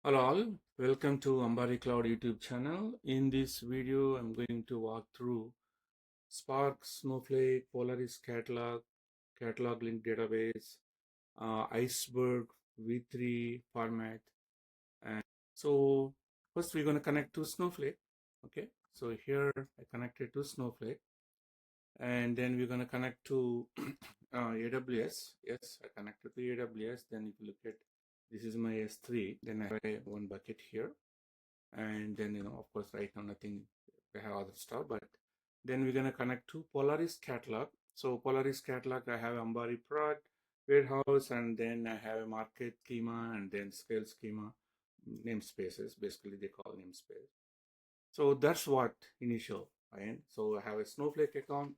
Hello all, welcome to Ambari Cloud YouTube channel. In this video, I'm going to walk through Spark, Snowflake, Polaris catalog link database, Iceberg v3 format. And so first we're going to connect to Snowflake. Okay, so here I connected to Snowflake, and then we're going to connect to AWS. Yes, I connected to AWS. Then if you look at, this is my S3, then I have one bucket here. And then, of course, right now nothing, we have other stuff, but then we're going to connect to Polaris catalog. So Polaris catalog, I have Ambari prod, warehouse, and then I have a market schema, and then scale schema, namespaces, basically they call namespace. So that's what initial, right? So I have a Snowflake account,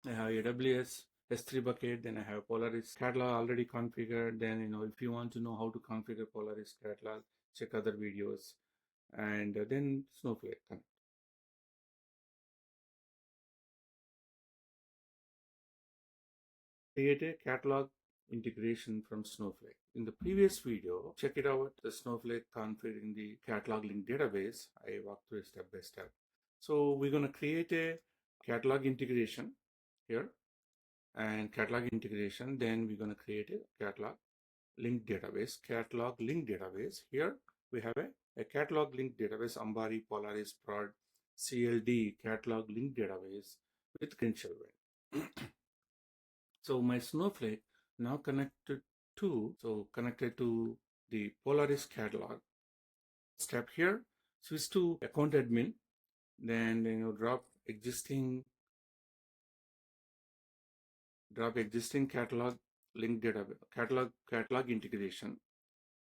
I have AWS S3 bucket, then I have Polaris catalog already configured. Then, if you want to know how to configure Polaris catalog, check other videos. And then Snowflake. Create a catalog integration from Snowflake. In the previous video, check it out, the Snowflake configuring the catalog link database. I walked through step by step. So we're going to create a catalog integration here, and catalog integration. Then we're going to create a catalog link database, Here we have a catalog link database, Ambari Polaris prod CLD catalog link database with credential. So my Snowflake now connected to the Polaris catalog. Step here, switch to account admin, then drop existing catalog link database, catalog integration,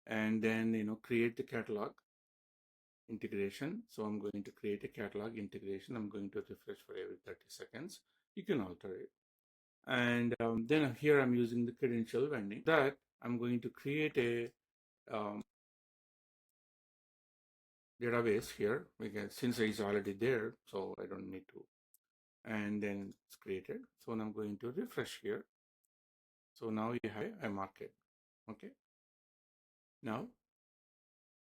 and then create the catalog integration. So I'm going to create a catalog integration. I'm going to refresh for every 30 seconds. You can alter it. And then here I'm using the credential vending. That I'm going to create a database here, because since it's already there, so I don't need to. And then it's created. So now I'm going to refresh here. So now you have a market. Okay. Now,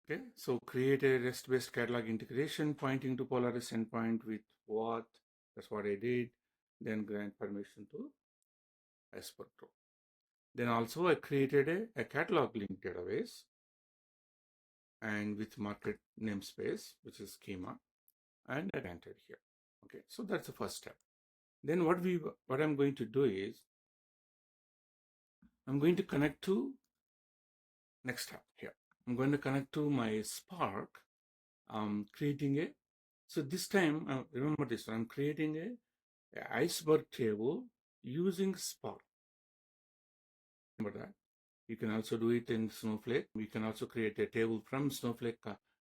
okay. So create a REST-based catalog integration pointing to Polaris endpoint with what? That's what I did. Then grant permission to Iceberg. Then also I created a catalog link database and with market namespace, which is schema, and I entered here. Okay, so that's the first step. Then what I'm going to do is I'm going to connect to next step here. I'm going to connect to my Spark. Creating a, so this time remember this, I'm creating a Iceberg table using Spark. Remember that. You can also do it in Snowflake. We can also create a table from Snowflake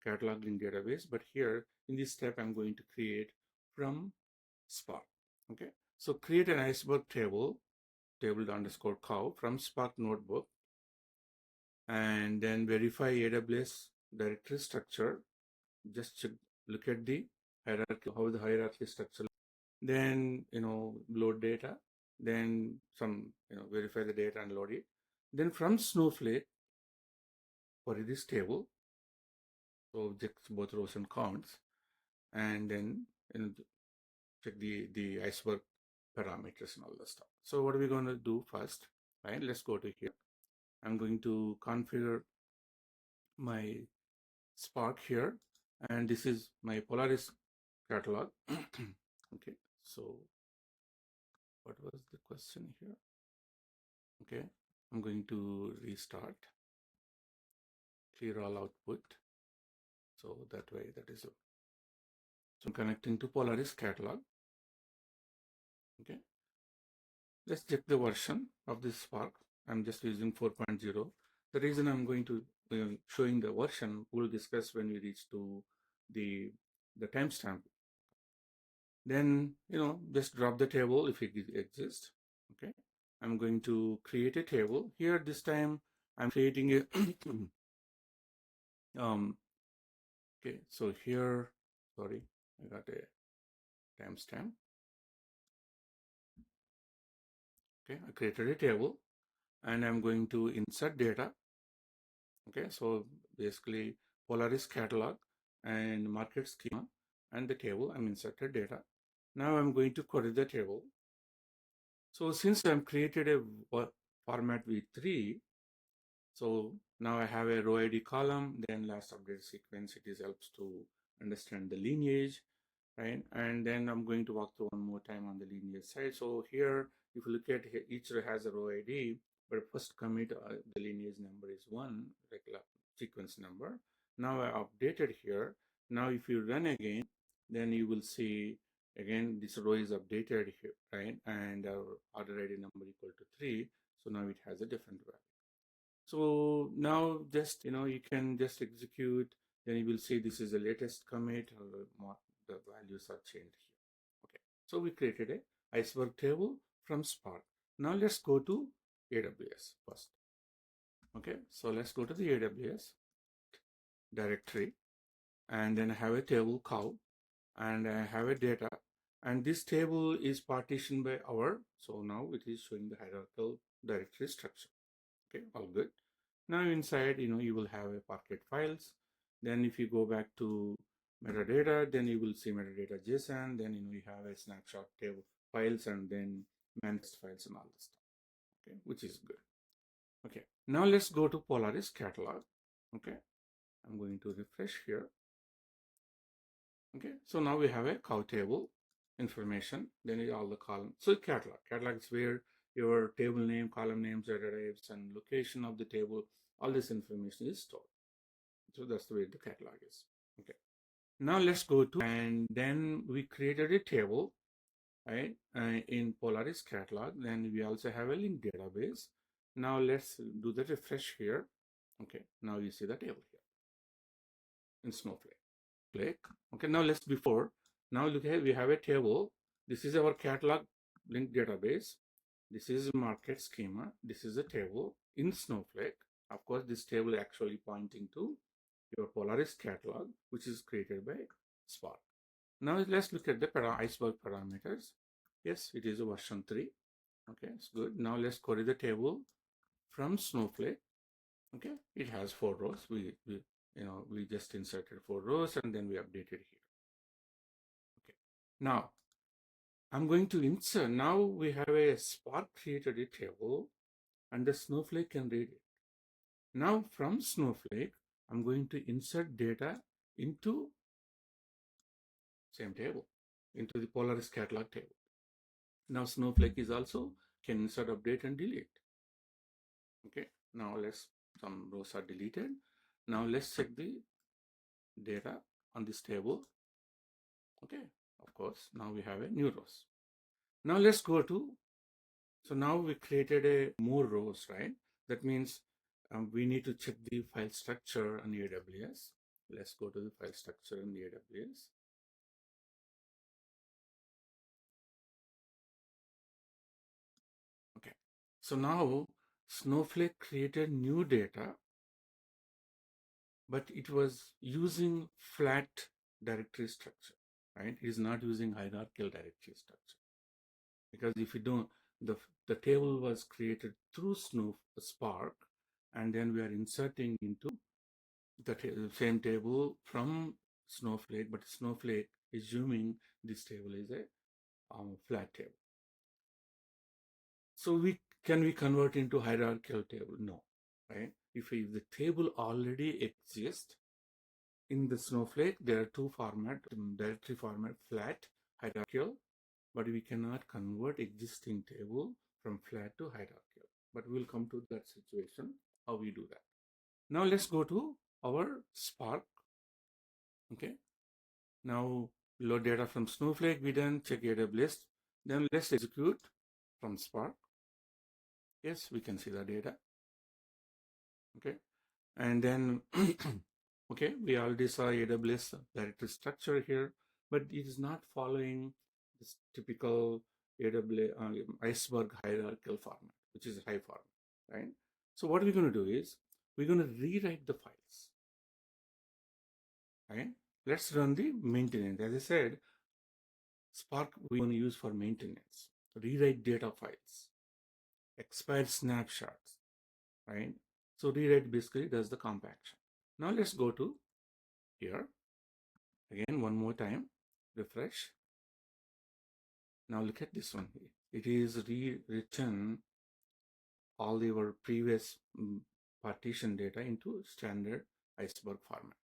catalog link database, but here in this step I'm going to create from Spark. Okay, so create an Iceberg table underscore cow from Spark notebook, and then verify AWS directory structure. Just look at the hierarchy, how the hierarchy structure. Then load data. Then verify the data and load it. Then from Snowflake, for this table, so objects both rows and counts, and then check the Iceberg parameters and all the stuff. So what are we going to do first? Right, let's go to here. I'm going to configure my Spark here, and this is my Polaris catalog. Okay, so what was the question here? Okay, I'm going to restart, clear all output. So that way, that is it. So I'm connecting to Polaris catalog. Okay, let's check the version of this Spark. I'm just using 4.0. The reason I'm going to showing the version, we'll discuss when we reach to the timestamp. Then just drop the table if it exists. Okay, I'm going to create a table here. This time I'm creating a okay, so here, sorry, I got a timestamp. Okay, I created a table and I'm going to insert data. Okay, so basically Polaris catalog and market schema and the table, I'm inserted data. Now I'm going to query the table. So since I've created a format v3, so now I have a row ID column, then last update sequence, it is helps to understand the lineage, right? And then I'm going to walk through one more time on the lineage side. So here, if you look at here, each row has a row ID, but first commit, the lineage number is 1, regular sequence number. Now I updated here. Now if you run again, then you will see again this row is updated here, right? And our order ID number equal to 3. So now it has a different value. So now just, you can just execute, then you will see this is the latest commit, or the values are changed here. Okay, so we created a iceberg table from Spark. Now let's go to AWS first. Okay, so let's go to the AWS directory, and then I have a table cow, and I have a data, and this table is partitioned by our, so now it is showing the hierarchical directory structure. Okay, all good. Now inside, you will have a Parquet files. Then if you go back to metadata, then you will see metadata JSON. Then, you have a snapshot table files, and then manifest files and all this stuff. Okay, which is good. Okay, now let's go to Polaris catalog. Okay, I'm going to refresh here. Okay, so now we have a cow table information, then all the column. So catalog is where your table name, column names, data types, and location of the table, all this information is stored. So that's the way the catalog is. Okay, now let's go to, and then we created a table, right, in Polaris catalog. Then we also have a link database. Now let's do the refresh here. Okay, now you see the table here in Snowflake. Okay, now now look here, we have a table. This is our catalog link database. This is market schema. This is a table in Snowflake. Of course, this table actually pointing to your Polaris catalog, which is created by Spark. Now let's look at the iceberg parameters. Yes, it is a version 3. Okay, it's good. Now let's query the table from Snowflake. Okay, it has 4 rows. We just inserted 4 rows, and then we updated here. Okay, now I'm going to insert. Now we have a Spark created a table, and the Snowflake can read it. Now from Snowflake, I'm going to insert data into same table, into the Polaris catalog table. Now Snowflake is also can insert, update, and delete. Okay, now some rows are deleted. Now let's check the data on this table. Okay, of course, now we have a new rows. Now let's go to, so now we created a more rows, right? That means we need to check the file structure on AWS. Let's go to the file structure in the AWS. Okay, so now Snowflake created new data, but it was using flat directory structure, right? It is not using hierarchical directory structure. Because if you don't, the table was created through Spark, and then we are inserting into the same table from Snowflake, but Snowflake is assuming this table is a flat table. So can we convert into hierarchical table? No, right? If the table already exists in the Snowflake, there are 2 formats: directory format, flat, hierarchical, but we cannot convert existing table from flat to hierarchical. But we'll come to that situation, how we do that. Now let's go to our Spark. Okay, now load data from Snowflake, we done, check AWS. Then let's execute from Spark. Yes, we can see the data. Okay, and then okay, we already saw AWS directory structure here, but it is not following this typical AWS iceberg hierarchical format, which is high format, right? So what we're going to do is we're going to rewrite the files, right? Let's run the maintenance. As I said, Spark we're going to use for maintenance, rewrite data files, expired snapshots, right? So rewrite basically does the compaction. Now let's go to here again one more time, refresh. Now look at this one here. It is rewritten all your previous partition data into standard iceberg format.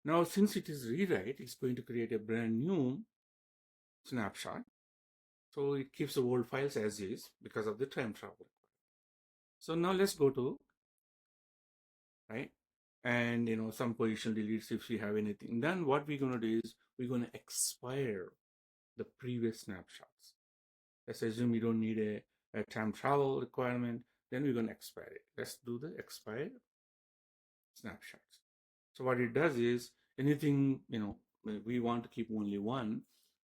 Now, since it is rewrite, it's going to create a brand new snapshot. So it keeps the old files as is because of the time travel. So now let's go to, right? And some position deletes if we have anything. Then what we're going to do is we're going to expire the previous snapshots. Let's assume we don't need a time travel requirement. Then we're going to expire it. Let's do the expire snapshots. So what it does is anything, we want to keep only one.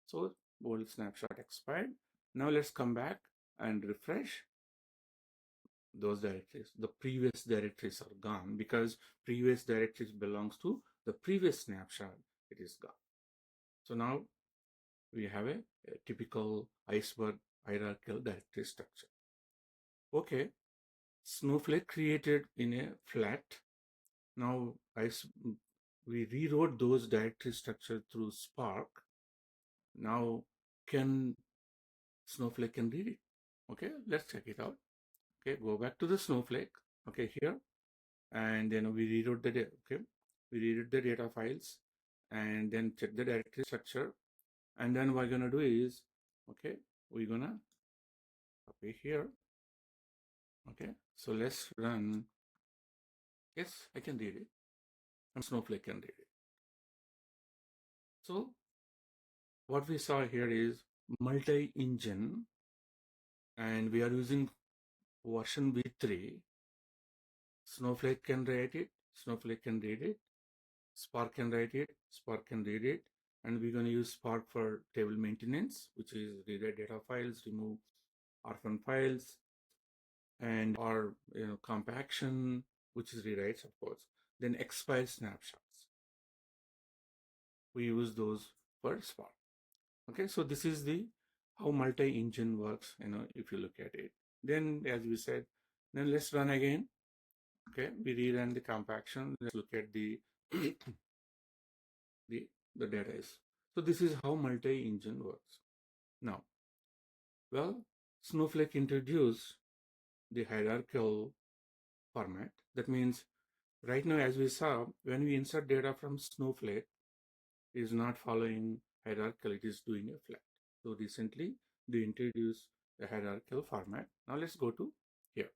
So old snapshot expired. Now let's come back and refresh those directories. The previous directories are gone because previous directories belongs to the previous snapshot. It is gone. So now we have a typical iceberg hierarchical directory structure. Okay, Snowflake created in a flat. Now we rewrote those directory structure through Spark. Now Snowflake can read it. Okay, let's check it out. Okay, go back to the Snowflake. Okay, here, and then we rewrote the data. Okay, we rewrote the data files, and then check the directory structure. And then what we're gonna do is, okay, we're gonna copy here. Okay, so let's run. Yes, I can read it, and Snowflake can read it. So what we saw here is multi-engine, and we are using version v3. Snowflake can write it, Snowflake can read it, Spark can write it, Spark can read it, and we're going to use Spark for table maintenance, which is rewrite data files, remove orphan files, and or compaction, which is rewrites, of course. Then expire snapshots. We use those for Spark. Okay, so this is the how multi-engine works, if you look at it. Then, as we said, then let's run again. Okay, we rerun the compaction. Let's look at the the data is. So this is how multi-engine works. Now, well, Snowflake introduced the hierarchical format. That means right now, as we saw, when we insert data from Snowflake, it is not following hierarchical, it is doing a flat. So recently, they introduced a hierarchical format. Now let's go to here.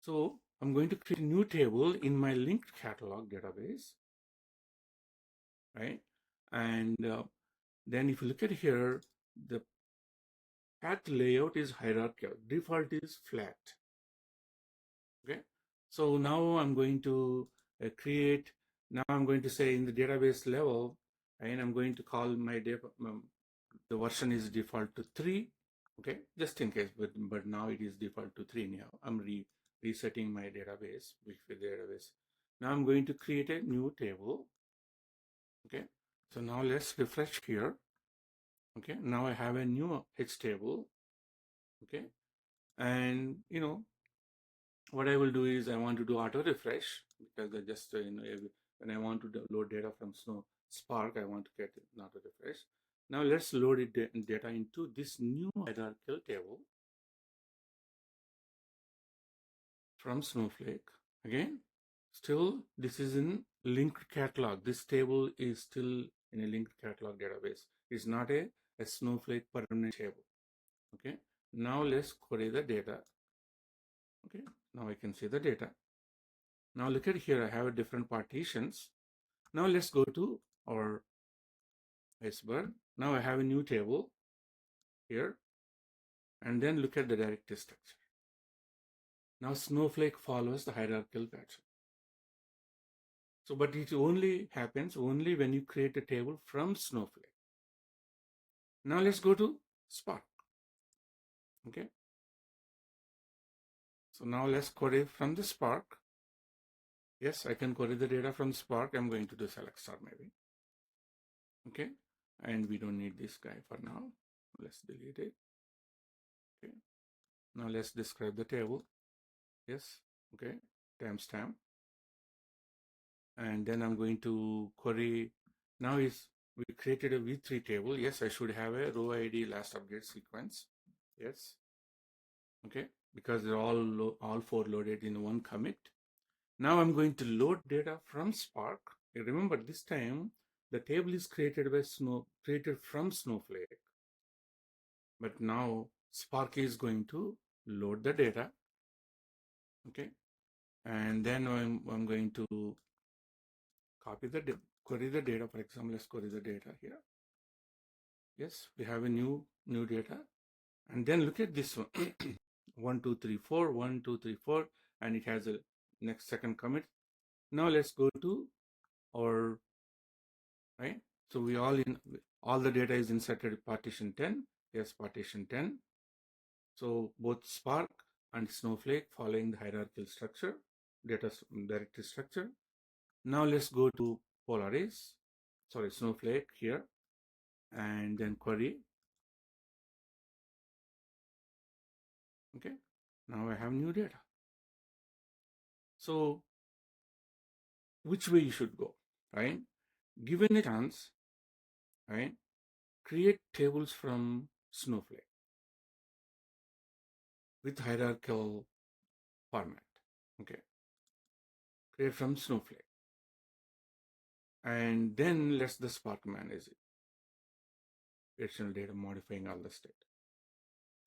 So I'm going to create a new table in my linked catalog database, right? And then if you look at here, the path layout is hierarchical. Default is flat. Okay. So now I'm going to create. Now I'm going to say in the database level, and I'm going to call my the version is default to 3. Okay, just in case, but now it is default to 3 now. I'm resetting my database with the database. Now I'm going to create a new table. Okay, so now let's refresh here. Okay, now I have a new H table. Okay, and what I will do is I want to do auto refresh because I just when I want to load data from Spark, I want to get an auto refresh. Now let's load it data into this new hierarchical table from Snowflake. Again, still this is in linked catalog. This table is still in a linked catalog database. It's not a Snowflake permanent table. Okay. Now let's query the data. Okay. Now I can see the data. Now look at here. I have different partitions. Now let's go to our iceberg. Now I have a new table here. And then look at the directory structure. Now Snowflake follows the hierarchical pattern. So, but it only happens only when you create a table from Snowflake. Now let's go to Spark. Okay. So now let's query from the Spark. Yes, I can query the data from Spark. I'm going to do select star maybe. Okay. And we don't need this guy for now. Let's delete it. Okay. Now let's describe the table. Yes. okay, timestamp. And then I'm going to query. Now we created a V3 table. Yes, I should have a row ID last update sequence. Yes, okay, because they're all four loaded in one commit. Now I'm going to load data from Spark. Remember, this time the table is created from Snowflake, but now Spark is going to load the data. Okay, and then I'm going to query the data. For example, let's query the data here. Yes, we have a new data, and then look at this one. 1 2 3 4 1 2 3 4, and it has a next second commit. Now let's go to our right. So all the data is inserted partition 10. Yes, partition 10. So both Spark and Snowflake following the hierarchical structure, data directory structure. Now let's go to Polaris, Snowflake here, and then query. Okay, now I have new data. So which way you should go, right? Given a chance, right? Create tables from Snowflake with hierarchical format. Okay, create from Snowflake, and then let the Spark manage it. Additional data modifying all the state.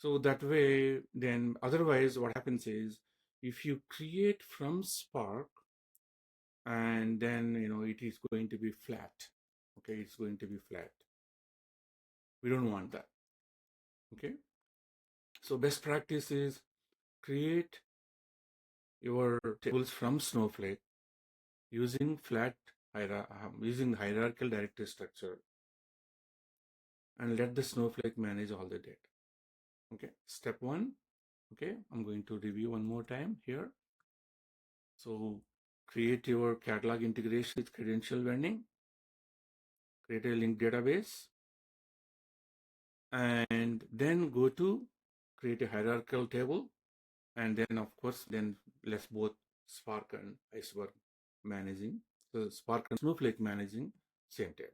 So that way, then otherwise, what happens is if you create from Spark, and then it is going to be flat. Okay, it's going to be flat. We don't want that. Okay, so best practice is create your tables from Snowflake using using the hierarchical directory structure, and let the Snowflake manage all the data. Okay, step 1. Okay, I'm going to review one more time here. So create your catalog integration with credential vending, create a linked database, and then go to create a hierarchical table, and then of course then let's both Spark and Iceberg managing, so Spark and Snowflake managing same table.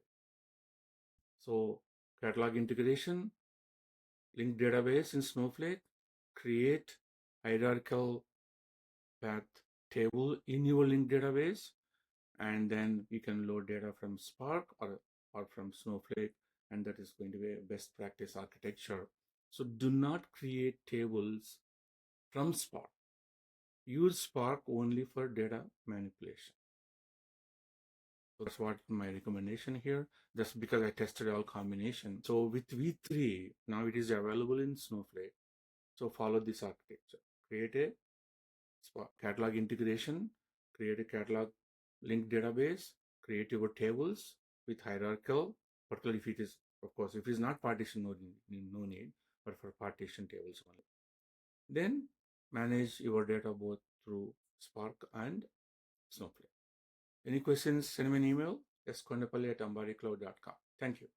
So catalog integration, linked database in Snowflake, create hierarchical path table in your linked database, and then you can load data from Spark or from Snowflake, and that is going to be a best practice architecture. So do not create tables from Spark. Use Spark only for data manipulation. So that's what my recommendation here, just because I tested all combinations. So with V3, now it is available in Snowflake. So follow this architecture. Create a Spark catalog integration, create a catalog linked database, create your tables with hierarchical, particularly if it is, of course, if it is not partition, no need, but for partition tables only. Then manage your data both through Spark and Snowflake. Any questions, send me an email, skondapalli@ambaricloud.com. Thank you.